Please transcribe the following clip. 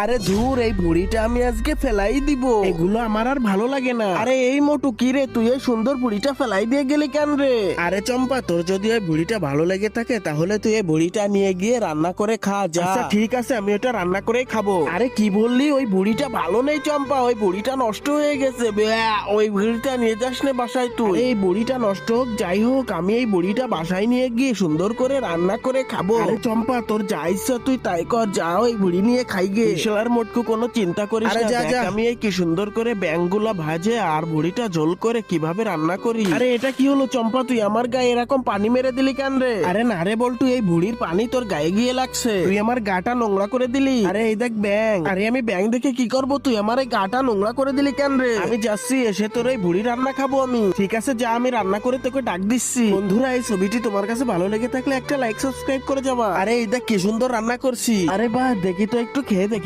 আরে ধুর, এই বুড়িটা আমি আজকে ফেলাই দিব, এগুলো আমার আর ভালো লাগে না। আরে এই মোটু, কি রে তুই এই সুন্দর বুড়িটা ফেলাই দিয়ে গেলি কেন রে? আরে চম্পা, তোর যদি এই বুড়িটা ভালো লেগে থাকে তাহলে তুই এই বুড়িটা নিয়ে গিয়ে রান্না করে খা যা। আচ্ছা ঠিক আছে, আমি ওটা রান্না করেই খাবো। আরে কি বললি? ওই বুড়িটা ভালো নেই চম্পা, ওই বুড়িটা নষ্ট হয়ে গেছে। ওই বুড়িটা নিয়ে যাস না বাসায় তুই। এই বুড়িটা নষ্ট হোক যাই হোক, আমি এই বুড়িটা বাসায় নিয়ে গিয়ে সুন্দর করে রান্না করে খাবো। আরে চম্পা, তোর যা ইচ্ছা তুই তাই কর, যাও ওই বুড়ি নিয়ে খাই গে। বিশালার মোটকু কোনো চিন্তা করিস না, দেখ আমি এই কি সুন্দর করে ব্যাঙগুলা ভাজে আর বুড়িটা ঝোল করে কিভাবে রান্না করি। আরে এটা কি হলো চম্পা, তুই আমার গায়ে এরকম পানি মেরে দিলি কেন রে? আরে না রে বল্টু, এই বুড়ির পানি তোর গায়ে গিয়ে লাগছে, তুই আমার গাটা নোংরা করে দিলি। আরে এই দেখ ব্যাঙ। আরে আমি ব্যাঙ দেখে কি করবো, তুই আমার এই গাটা নোংরা করে দিলি কেন রে? আমি যাচ্ছি, এসে তোর এই বুড়ি রান্না খাবো আমি। ঠিক আছে যা, আমি রান্না করে তোকে ডাক দিচ্ছি। বন্ধুরা, এই ছবিটি তোমার কাছে ভালো লেগে থাকলে একটা লাইক সাবস্ক্রাইব করে যাবা। আরে এই দেখ কি সুন্দর রান্না করছি। আরে বাহ, দেখি তো একটু খেয়ে দেখি।